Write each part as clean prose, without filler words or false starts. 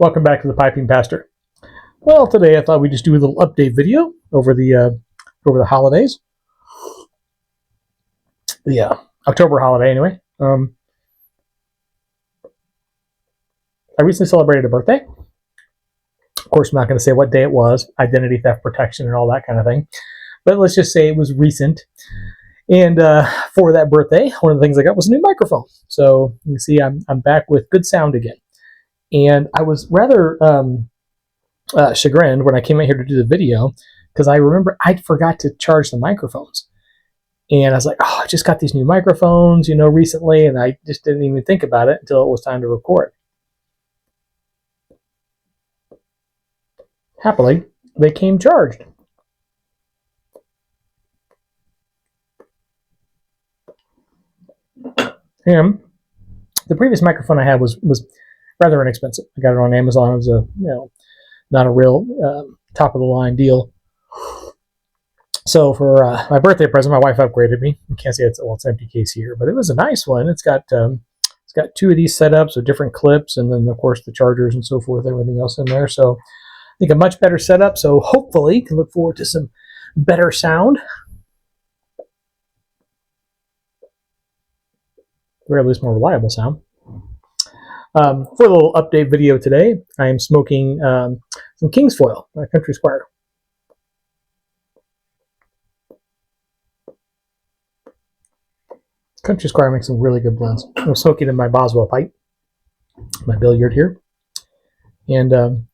Welcome back to the Piping Pastor. Well, today I thought we'd just do a little update video over the holidays, the October holiday anyway. I recently celebrated a birthday. Of course, I'm not going to say what day it was, identity theft protection and all that kind of thing, but let's just say it was recent. And for that birthday, one of the things I got was a new microphone. So you can see I'm back with good sound again. And I was rather chagrined when I came out here to do the video because I remember I forgot to charge the microphones. And I was like, oh, I just got these new microphones, recently, and I just didn't even think about it until it was time to record. Happily, they came charged. And the previous microphone I had was rather inexpensive. I got it on Amazon. It was not a real top of the line deal. So for my birthday present, my wife upgraded me. You can't see it's an empty case here, but it was a nice one. It's got two of these setups with different clips, and then of course the chargers and so forth, everything else in there. So I think a much better setup. So hopefully you can look forward to some better sound, or at least more reliable sound. For a little update video today, I am smoking some Kingsfoil, my Country Squire. Country Squire makes some really good blends. I'm smoking in my Boswell pipe, my billiard here. And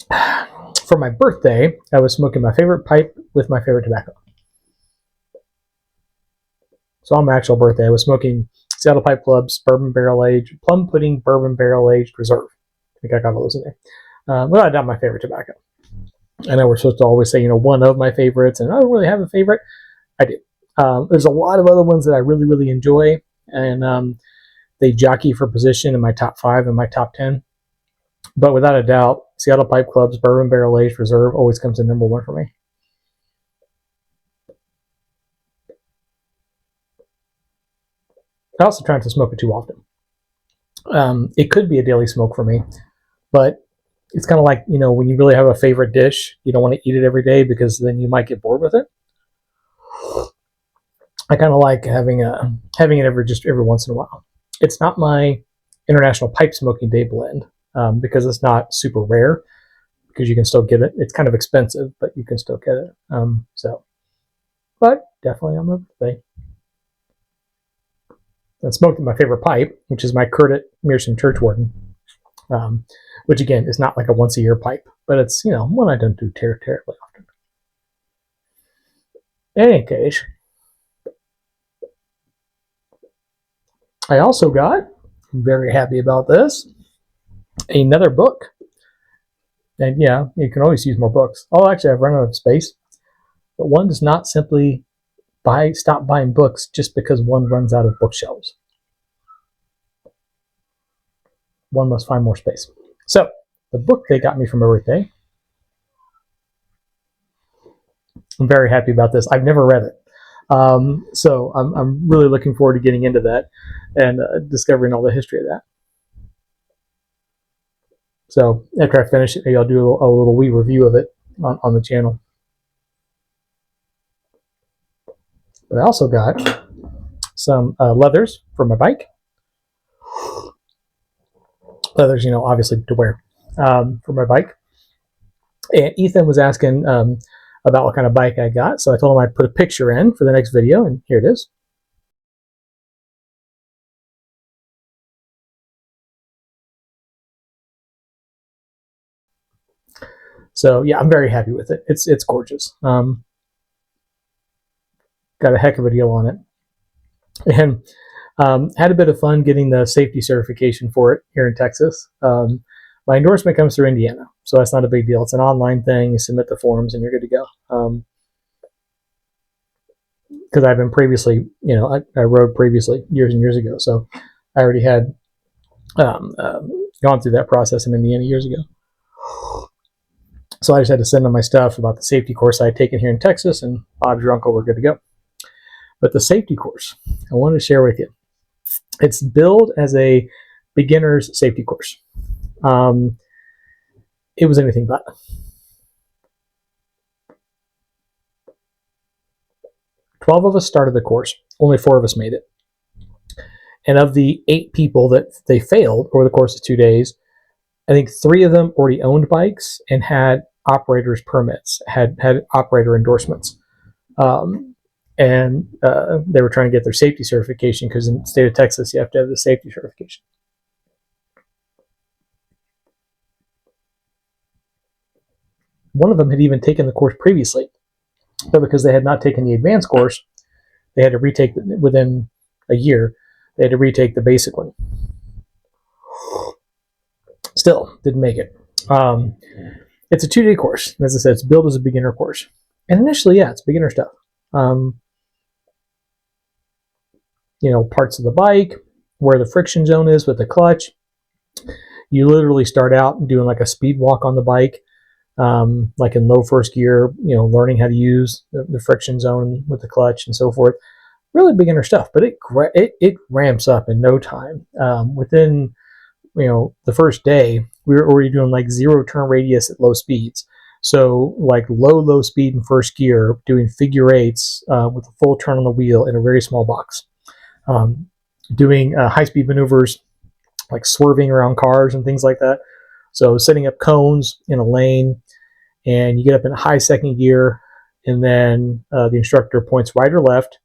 for my birthday, I was smoking my favorite pipe with my favorite tobacco. So on my actual birthday, I was smoking Seattle Pipe Club's Bourbon Barrel Aged, Plum Pudding Bourbon Barrel Aged Reserve. I think I got all those in there. Well, I got my favorite tobacco. I know we're supposed to always say, one of my favorites, and I don't really have a favorite. I do. There's a lot of other ones that I really, really enjoy, and they jockey for position in my top 5 and my top 10. But without a doubt, Seattle Pipe Club's Bourbon Barrel Aged Reserve always comes in number 1 for me. I also try not to smoke it too often. It could be a daily smoke for me, but it's kind of like, when you really have a favorite dish, you don't want to eat it every day because then you might get bored with it. I kind of like having it every once in a while. It's not my International Pipe Smoking Day blend because it's not super rare, because you can still get it. It's kind of expensive, but you can still get it. But definitely on my birthday. I smoked my favorite pipe, which is my Curtit Mearson Churchwarden, which again is not like a once a year pipe, but it's one I don't do terribly often. In any case, I also got, I'm very happy about this, another book. And yeah, you can always use more books. Oh, actually, I've run out of space. But one does not simply stop buying books just because one runs out of bookshelves. One must find more space. So, the book they got me for my birthday, I'm very happy about this. I've never read it. So I'm really looking forward to getting into that and discovering all the history of that. So after I finish it, maybe I'll do a little wee review of it on the channel. But I also got some leathers for my bike. Leathers, obviously to wear for my bike. And Ethan was asking about what kind of bike I got, so I told him I'd put a picture in for the next video, and here it is. So yeah, I'm very happy with it. It's gorgeous. Got a heck of a deal on it, and had a bit of fun getting the safety certification for it here in Texas. My endorsement comes through Indiana, so that's not a big deal. It's an online thing. You submit the forms, and you're good to go. Because I've been previously, I rode previously years and years ago, so I already had gone through that process in Indiana years ago. So I just had to send them my stuff about the safety course I had taken here in Texas, and Bob's your uncle, we're good to go. But the safety course I wanted to share with you. It's billed as a beginner's safety course. It was anything but. 12 of us started the course. Only 4 of us made it. And of the 8 people that they failed over the course of 2 days, I think 3 of them already owned bikes and had operators permits, had operator endorsements. And they were trying to get their safety certification, because in the state of Texas, you have to have the safety certification. One of them had even taken the course previously, but because they had not taken the advanced course, they had to retake within a year. They had to retake the basic one. Still didn't make it. It's a 2-day course. As I said, it's billed as a beginner course. And initially, yeah, it's beginner stuff. Parts of the bike, where the friction zone is with the clutch. You literally start out doing like a speed walk on the bike, like in low first gear, learning how to use the friction zone with the clutch and so forth. Really beginner stuff, but it ramps up in no time. Within the first day, we were already doing like 0 turn radius at low speeds. So like low speed in first gear, doing figure 8s with a full turn on the wheel in a very small box. Doing high speed maneuvers, like swerving around cars and things like that. So setting up cones in a lane, and you get up in high second gear, and then the instructor points right or left.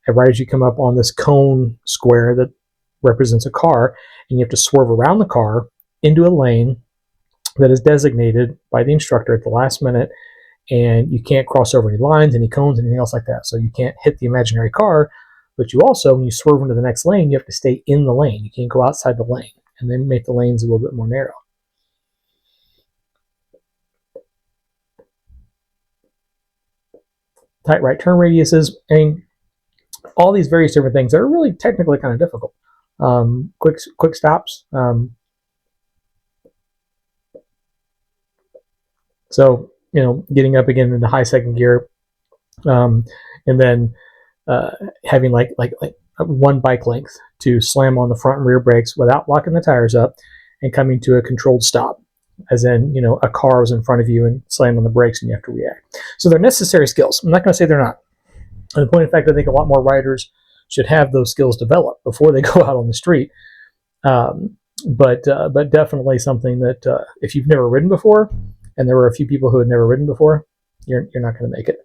And right as you come up on this cone square that represents a car, and you have to swerve around the car into a lane that is designated by the instructor at the last minute, and you can't cross over any lines, any cones, anything else like that. So you can't hit the imaginary car, but you also, when you swerve into the next lane, you have to stay in the lane. You can't go outside the lane, and then make the lanes a little bit more narrow. Tight right turn radiuses, and all these various different things that are really technically kind of difficult. Quick stops. So getting up again into high second gear, and then having like one bike length to slam on the front and rear brakes without locking the tires up, and coming to a controlled stop, as in a car was in front of you and slam on the brakes and you have to react. So they're necessary skills. I'm not going to say they're not. And the point of fact, I think a lot more riders should have those skills developed before they go out on the street. But definitely something that if you've never ridden before, and there were a few people who had never ridden before, you're not going to make it.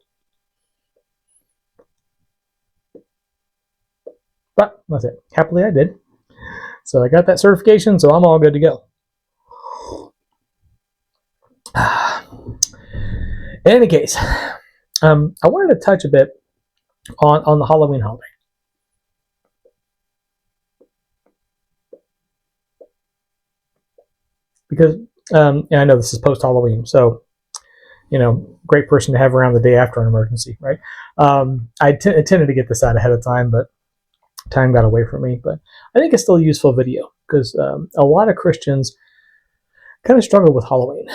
But that's it. Happily, I did. So I got that certification, so I'm all good to go. In any case, I wanted to touch a bit on the Halloween holiday. Because I know this is post-Halloween, so great person to have around the day after an emergency, right? I tended to get this out ahead of time, but time got away from me. But I think it's still a useful video, because a lot of Christians kind of struggle with Halloween.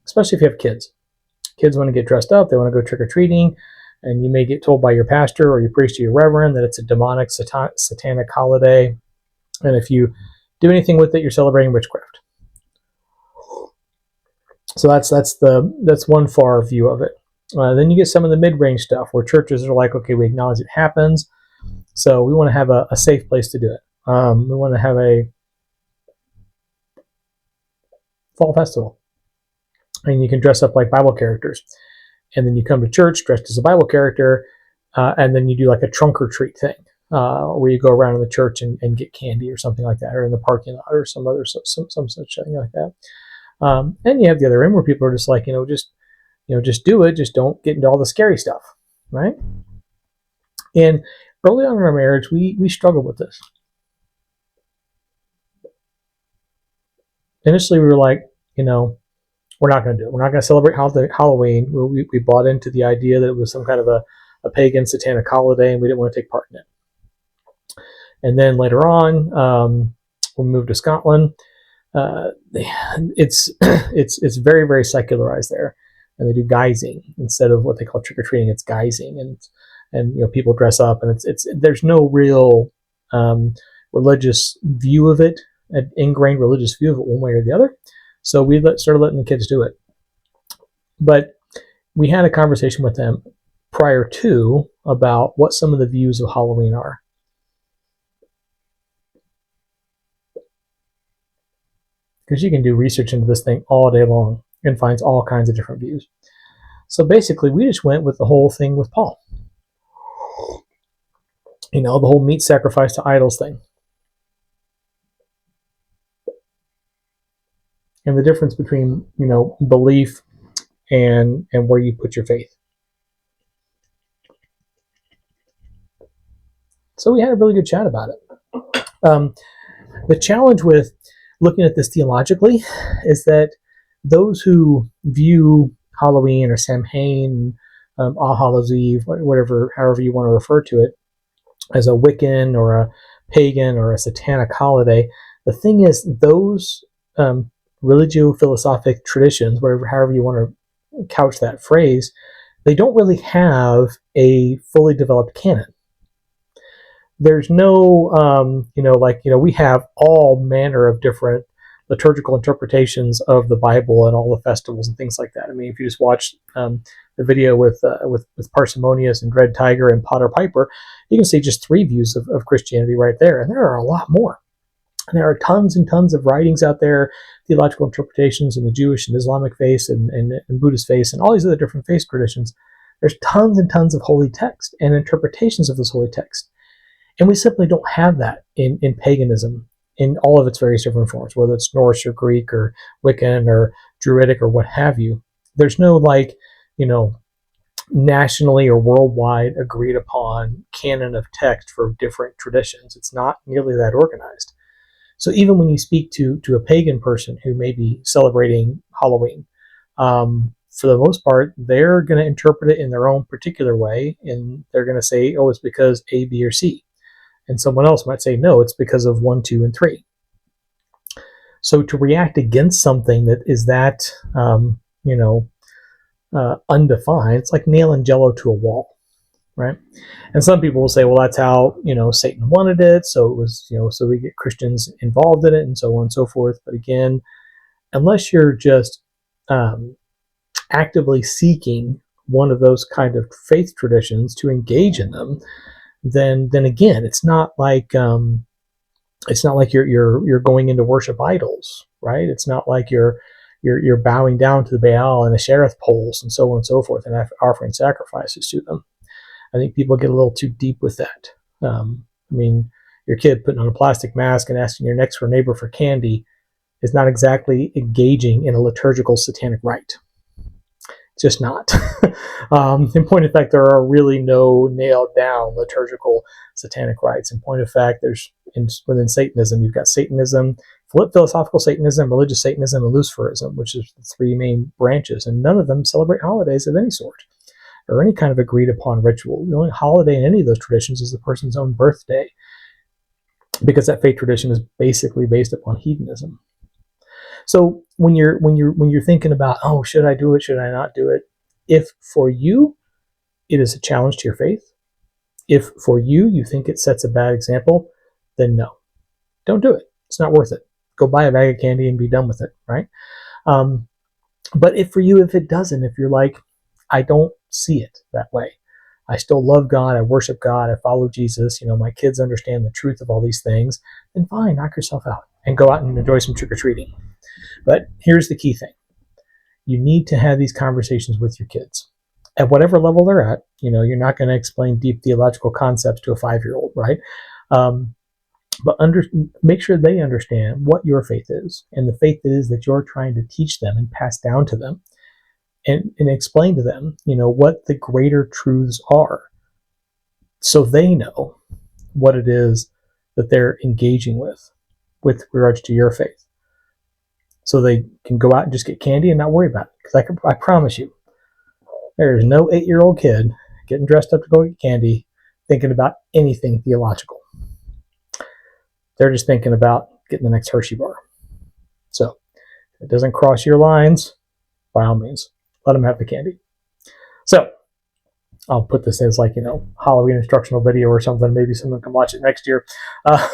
Especially if you have kids. Kids want to get dressed up, they want to go trick-or-treating, and you may get told by your pastor or your priest or your reverend that it's a demonic, satanic holiday, and if you do anything with it, you're celebrating witchcraft. So that's one far view of it. Then you get some of the mid-range stuff where churches are like, okay, we acknowledge it happens, so we want to have a safe place to do it. We want to have a fall festival, and you can dress up like Bible characters, and then you come to church dressed as a Bible character, and then you do like a trunk or treat thing, where you go around in the church and get candy or something like that, or in the parking lot, or some such thing like that. And you have the other end where people are just like, just do it, just don't get into all the scary stuff, right? And early on in our marriage, we struggled with this. Initially, we were like, we're not going to do it. We're not going to celebrate Halloween. We bought into the idea that it was some kind of a pagan, satanic holiday, and we didn't want to take part in it. And then later on, we moved to Scotland. It's very, very secularized there, and they do guising instead of what they call trick or treating. It's guising, and and people dress up, and it's there's no real religious view of it, an ingrained religious view of it one way or the other. So we started letting the kids do it. But we had a conversation with them prior to about what some of the views of Halloween are. Because you can do research into this thing all day long and finds all kinds of different views. So basically, we just went with the whole thing with Paul. The whole meat sacrifice to idols thing. And the difference between, belief and where you put your faith. So we had a really good chat about it. The challenge with looking at this theologically is that those who view Halloween or Samhain, All Hallows Eve, however you want to refer to it, as a Wiccan or a pagan or a satanic holiday, the thing is those religio-philosophic traditions, however you want to couch that phrase, they don't really have a fully developed canon. There's no, we have all manner of different liturgical interpretations of the Bible and all the festivals and things like that. I mean, if you just watch the video with Parsimonius and Dread Tiger and Potter Piper, you can see just 3 views of Christianity right there, and there are a lot more. And there are tons and tons of writings out there, theological interpretations in the Jewish and Islamic faith and Buddhist faith and all these other different faith traditions. There's tons and tons of holy text and interpretations of this holy text. And we simply don't have that in paganism in all of its various different forms, whether it's Norse or Greek or Wiccan or Druidic or what have you. There's no nationally or worldwide agreed upon canon of text for different traditions. It's not nearly that organized. So even when you speak to a pagan person who may be celebrating Halloween, for the most part, they're going to interpret it in their own particular way, and they're going to say, oh, it's because A, B, or C. And someone else might say, no, it's because of 1, 2, and 3. So to react against something that is that, undefined, it's like nailing Jello to a wall, right? And some people will say, well, that's how, Satan wanted it. So it was, so we get Christians involved in it and so on and so forth. But again, unless you're just actively seeking one of those kind of faith traditions to engage in them, then again, it's not like you're going in to worship idols, right? It's not like you're bowing down to the Baal and the Ashereth poles and so on and so forth and offering sacrifices to them. I think people get a little too deep with that. Your kid putting on a plastic mask and asking your next door neighbor for candy is not exactly engaging in a liturgical satanic rite. Just not. In point of fact, there are really no nailed down liturgical satanic rites. In point of fact, within Satanism, you've got Satanism, philosophical Satanism, religious Satanism, and Luciferism, which is the 3 main branches, and none of them celebrate holidays of any sort or any kind of agreed upon ritual. The only holiday in any of those traditions is the person's own birthday, because that faith tradition is basically based upon hedonism. So when you're thinking about, oh, should I do it? Should I not do it? If for you it is a challenge to your faith, if for you think it sets a bad example, then no, don't do it. It's not worth it. Go buy a bag of candy and be done with it, right? But if it doesn't, if you're like, I don't see it that way, I still love God, I worship God, I follow Jesus, my kids understand the truth of all these things, then fine, knock yourself out and go out and enjoy some trick-or-treating. But here's the key thing. You need to have these conversations with your kids. At whatever level they're at, you're not going to explain deep theological concepts to a 5-year-old, right? But make sure they understand what your faith is and the faith is that you're trying to teach them and pass down to them, and explain to them, what the greater truths are, so they know what it is that they're engaging with regards to your faith. So they can go out and just get candy and not worry about it. Because I promise you, there is no 8-year-old kid getting dressed up to go get candy thinking about anything theological. They're just thinking about getting the next Hershey bar. So if it doesn't cross your lines, by all means, let them have the candy. So I'll put this as like, Halloween instructional video or something. Maybe someone can watch it next year. Uh,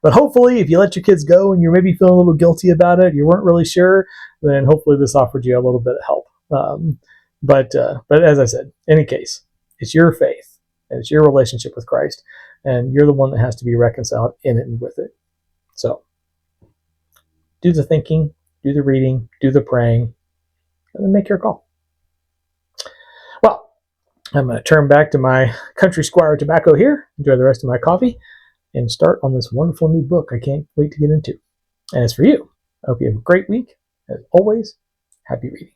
but hopefully, if you let your kids go and you're maybe feeling a little guilty about it, you weren't really sure, then hopefully this offered you a little bit of help. But as I said, in any case, it's your faith and it's your relationship with Christ, and you're the one that has to be reconciled in it and with it. So do the thinking, do the reading, do the praying, and then make your call. Well, I'm going to turn back to my Country Squire tobacco here, enjoy the rest of my coffee, and start on this wonderful new book I can't wait to get into. And as for you, I hope you have a great week. As always, happy reading.